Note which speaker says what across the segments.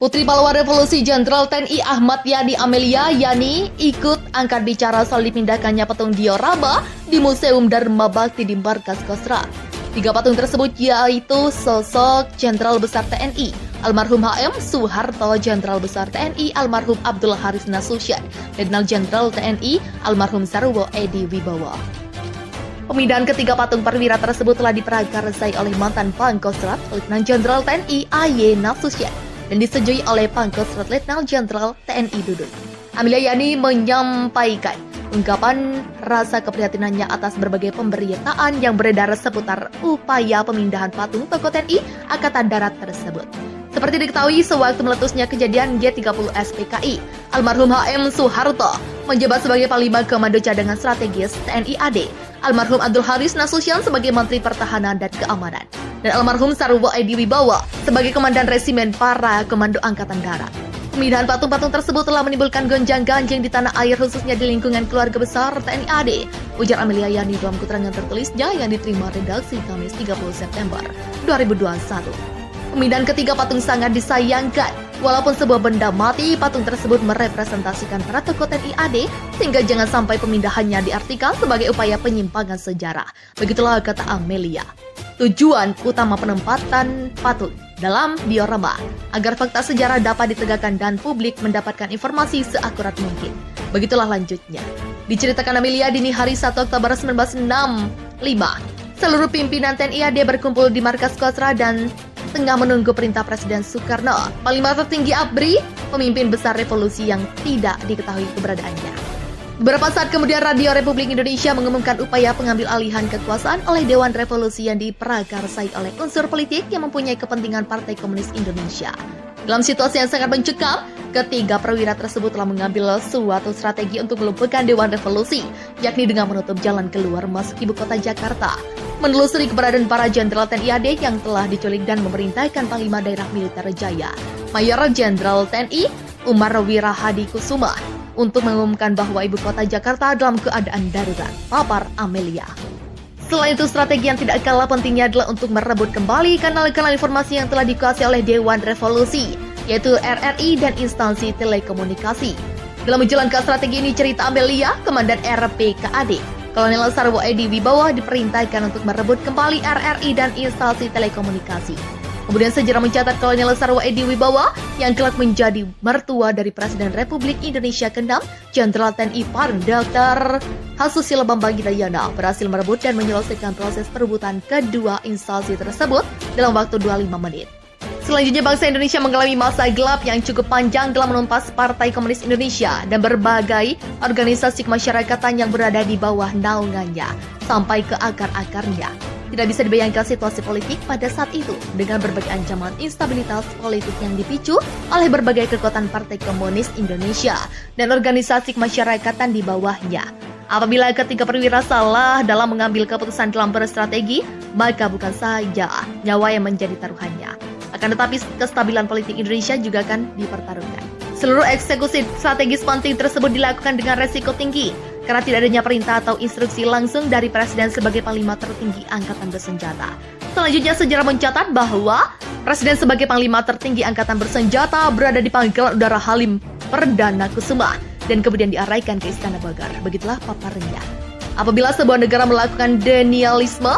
Speaker 1: Putri Pahlawan Revolusi Jenderal TNI Ahmad Yani Amelia Yani ikut angkat bicara soal dipindahkannya patung diorama di Museum Dharma Bakti di Markas Kostrad. 3 patung tersebut yaitu sosok Jenderal Besar TNI Almarhum HM Soeharto, Jenderal Besar TNI Almarhum Abdul Haris Nasution, Letnan Jenderal TNI Almarhum Sarwo Edi Wibowo. Pemindahan ketiga patung perwira tersebut telah diprakarsai oleh mantan Pangkostrat Letnan Jenderal TNI AY Nasution dan disetujui oleh Pangkostrat Letnan Jenderal TNI Dudung. Amelia Yani menyampaikan ungkapan rasa keprihatinannya atas berbagai pemberitaan yang beredar seputar upaya pemindahan patung tokoh TNI Angkatan Darat tersebut. Seperti diketahui, sewaktu meletusnya kejadian G30 SPKI, Almarhum HM Soeharto menjabat sebagai Panglima Komando Cadangan Strategis TNI AD, Almarhum Abdul Haris Nasution sebagai Menteri Pertahanan dan Keamanan, dan Almarhum Sarwo Edi Wibowo sebagai Komandan Resimen Para Komando Angkatan Darat. Pemindahan patung-patung tersebut telah menimbulkan gonjang-ganjing di tanah air, khususnya di lingkungan keluarga besar TNI AD, ujar Amelia Yani dalam keterangan tertulisnya yang diterima redaksi Kamis 30 September 2021. Pemindahan ketiga patung sangat disayangkan. Walaupun sebuah benda mati, patung tersebut merepresentasikan para tokoh TNI AD, sehingga jangan sampai pemindahannya diartikan sebagai upaya penyimpangan sejarah. Begitulah kata Amelia. Tujuan utama penempatan patung dalam diorama agar fakta sejarah dapat ditegakkan dan publik mendapatkan informasi seakurat mungkin. Begitulah lanjutnya. Diceritakan Amelia, dini hari 1 Oktober 1965, seluruh pimpinan TNI AD berkumpul di Markas Kostrad dan tengah menunggu perintah Presiden Soekarno, Panglima tertinggi ABRI, pemimpin besar revolusi yang tidak diketahui keberadaannya. Beberapa saat kemudian Radio Republik Indonesia mengumumkan upaya pengambil alihan kekuasaan oleh Dewan Revolusi yang diprakarsai oleh unsur politik yang mempunyai kepentingan Partai Komunis Indonesia. Dalam situasi yang sangat mencekam, ketiga perwira tersebut telah mengambil suatu strategi untuk melumpuhkan Dewan Revolusi, yakni dengan menutup jalan keluar masuk ibu kota Jakarta, menelusuri keberadaan para jenderal TNI AD yang telah diculik dan memerintahkan Panglima Daerah Militer Jaya, Mayor Jenderal TNI Umar Wirahadi Kusuma, untuk mengumumkan bahwa ibu kota Jakarta dalam keadaan darurat, papar Amelia. Selain itu, strategi yang tidak kalah pentingnya adalah untuk merebut kembali kanal-kanal informasi yang telah dikuasai oleh Dewan Revolusi, yaitu RRI dan instansi telekomunikasi. Dalam menjalankan strategi ini, cerita Amelia, Komandan RPKAD, Kolonel Sarwo Edi Wibowo diperintahkan untuk merebut kembali RRI dan instansi telekomunikasi. Kemudian sejarah mencatat Kolonel Sarwo Edi Wibowo yang kelak menjadi mertua dari Presiden Republik Indonesia ke-6, Jenderal TNI PAN Dr. Susilo Bambang Yudhoyono berhasil merebut dan menyelesaikan proses perebutan kedua instansi tersebut dalam waktu 25 menit. Selanjutnya, bangsa Indonesia mengalami masa gelap yang cukup panjang dalam menumpas Partai Komunis Indonesia dan berbagai organisasi kemasyarakatan yang berada di bawah naungannya sampai ke akar-akarnya. Tidak bisa dibayangkan situasi politik pada saat itu dengan berbagai ancaman instabilitas politik yang dipicu oleh berbagai kekuatan Partai Komunis Indonesia dan organisasi kemasyarakatan di bawahnya. Apabila ketiga perwira salah dalam mengambil keputusan dalam berstrategi, maka bukan saja nyawa yang menjadi taruhannya, akan tetapi kestabilan politik Indonesia juga akan dipertaruhkan. Seluruh eksekusi strategis penting tersebut dilakukan dengan resiko tinggi karena tidak adanya perintah atau instruksi langsung dari Presiden sebagai Panglima tertinggi Angkatan Bersenjata. Selanjutnya, sejarah mencatat bahwa Presiden sebagai Panglima tertinggi Angkatan Bersenjata berada di Pangkalan Udara Halim Perdana Kusuma dan kemudian diarahkan ke Istana Bogor. Begitulah paparnya. Apabila sebuah negara melakukan denialisme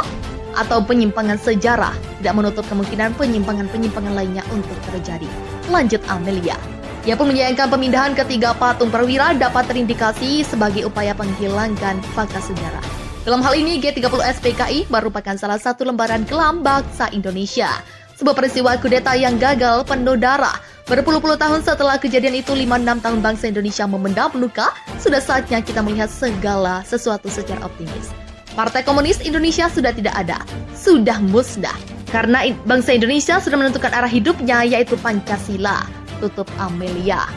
Speaker 1: atau penyimpangan sejarah, tidak menutup kemungkinan penyimpangan-penyimpangan lainnya untuk terjadi. Lanjut Amelia. Ia pun menyayangkan pemindahan ketiga patung perwira dapat terindikasi sebagai upaya penghilangkan fakta sejarah. Dalam hal ini, G30 SPKI merupakan salah satu lembaran kelam bangsa Indonesia. Sebuah peristiwa kudeta yang gagal penuh darah. Berpuluh-puluh tahun setelah kejadian itu, 5-6 tahun bangsa Indonesia memendam luka, sudah saatnya kita melihat segala sesuatu secara optimis. Partai Komunis Indonesia sudah tidak ada, sudah musnah. Karena bangsa Indonesia sudah menentukan arah hidupnya, yaitu Pancasila. Tutup Amelia.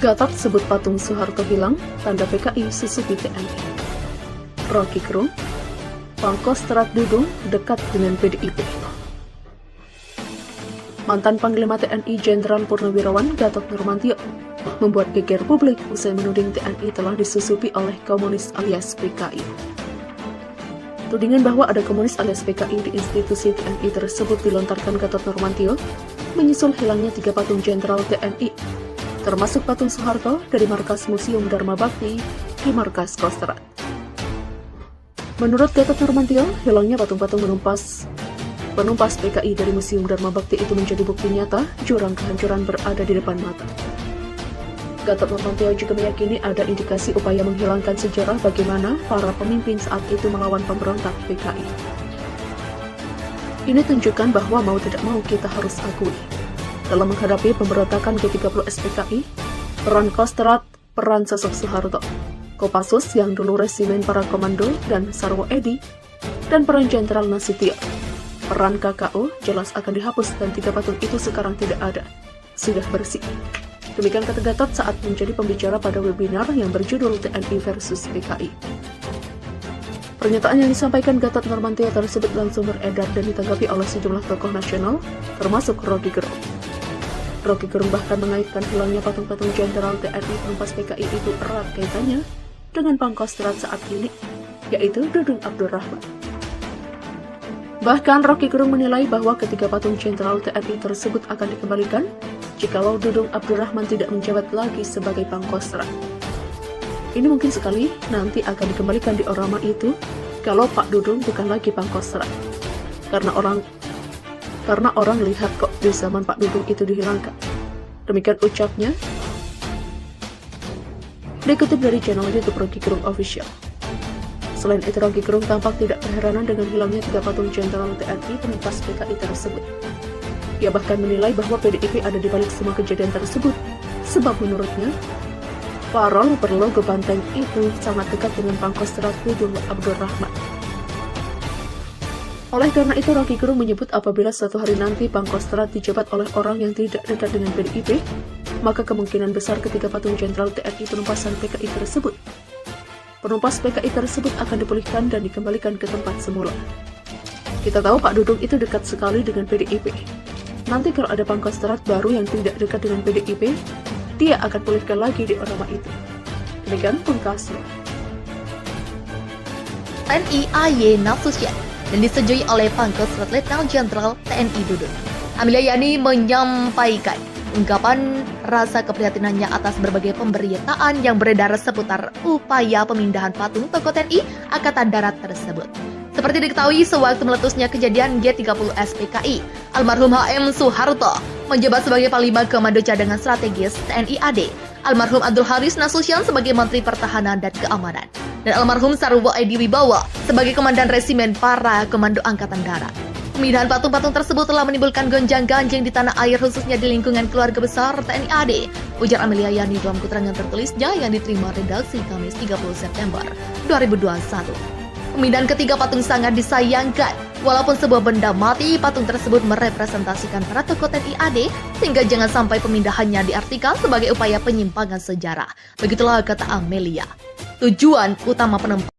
Speaker 2: Gatot sebut patung Soeharto hilang, tanda PKI susupi TNI. Rocky Gerung, Pangkostrat Dudung dekat dengan PDIP. Mantan Panglima TNI Jenderal Purnawirawan Gatot Nurmantio membuat geger publik usai menuding TNI telah disusupi oleh komunis alias PKI. Tudingan bahwa ada komunis alias PKI di institusi TNI tersebut dilontarkan Gatot Nurmantio menyusul hilangnya 3 patung jenderal TNI, termasuk patung Soeharto dari markas Museum Dharma Bakti di markas Kostrad. Menurut Gatot Nurmantio, hilangnya patung-patung penumpas PKI dari Museum Dharma Bakti itu menjadi bukti nyata jurang kehancuran berada di depan mata. Gatot Nurmantio juga meyakini ada indikasi upaya menghilangkan sejarah bagaimana para pemimpin saat itu melawan pemberontak PKI. Ini tunjukkan bahwa mau tidak mau kita harus akui, dalam menghadapi pemberontakan G30 SPKI, peran Kostrad, peran sosok Soeharto, Kopassus yang dulu resimen para komando dan Sarwo Edi, dan peran Jenderal Nasution. Peran KKO jelas akan dihapus dan 3 patung itu sekarang tidak ada, sudah bersih. Demikian kata Gatot saat menjadi pembicara pada webinar yang berjudul TNI versus PKI. Pernyataan yang disampaikan Gatot Nurmantio tersebut langsung beredar dan ditanggapi oleh sejumlah tokoh nasional, termasuk Rocky Gerung. Rocky Gerung bahkan mengaitkan hilangnya patung-patung jenderal TNI penumpas PKI itu erat kaitannya dengan Pangkostrat saat ini, yaitu Dudung Abdurrahman. Bahkan Rocky Gerung menilai bahwa ketiga patung jenderal TNI tersebut akan dikembalikan jikalau Dudung Abdurrahman tidak menjabat lagi sebagai Pangkostrat. Ini mungkin sekali nanti akan dikembalikan di orama itu kalau Pak Dudung bukan lagi Pangkostrat. Karena orang lihat kok di zaman Pak Dudung itu dihilangkan. Demikian ucapnya. Dikutip dari channel YouTube Rocky Gerung Official. Selain itu, Rocky Gerung tampak tidak berheranan dengan hilangnya 3 patung jenderal TNI penumpas PKI tersebut. Ia bahkan menilai bahwa PDIP ada di balik semua kejadian tersebut, sebab menurutnya, parol berlogo banteng itu sangat dekat dengan Pangkostrat Dudung Abdurrahman. Oleh karena itu, Rocky Gerung menyebut apabila suatu hari nanti Pangkostrat dijabat oleh orang yang tidak dekat dengan PDIP, maka kemungkinan besar ketiga patung jenderal TNI penumpasan PKI tersebut. Penumpas PKI tersebut akan dipulihkan dan dikembalikan ke tempat semula. Kita tahu Pak Dudung itu dekat sekali dengan PDIP. Nanti kalau ada Pangkostrat baru yang tidak dekat dengan PDIP, dia akan pulihkan lagi di orama itu. Demikian pungkasnya.
Speaker 1: TNI AY Nasution dan disetujui oleh Pangkostrat Letnan Jenderal TNI Dudung. Amelia Yani menyampaikan ungkapan rasa keprihatinannya atas berbagai pemberitaan yang beredar seputar upaya pemindahan patung tokoh TNI Angkatan Darat tersebut. Seperti diketahui, sewaktu meletusnya kejadian G30 SPKI, almarhum HM Soeharto menjabat sebagai Panglima Komando Cadangan Strategis TNI AD, almarhum Abdul Haris Nasution sebagai Menteri Pertahanan dan Keamanan, dan almarhum Sarwo Edi Wibowo sebagai Komandan Resimen para Komando Angkatan Darat. Pemindahan patung-patung tersebut telah menimbulkan gonjang-ganjing di tanah air, khususnya di lingkungan keluarga besar TNI AD, ujar Amelia Yani dalam keterangan tertulisnya yang diterima redaksi Kamis 30 September 2021. Pemindahan ketiga patung sangat disayangkan. Walaupun sebuah benda mati, patung tersebut merepresentasikan para tokoh TNI AD, sehingga jangan sampai pemindahannya diartikan sebagai upaya penyimpangan sejarah. Begitulah kata Amelia. Tujuan utama penempatan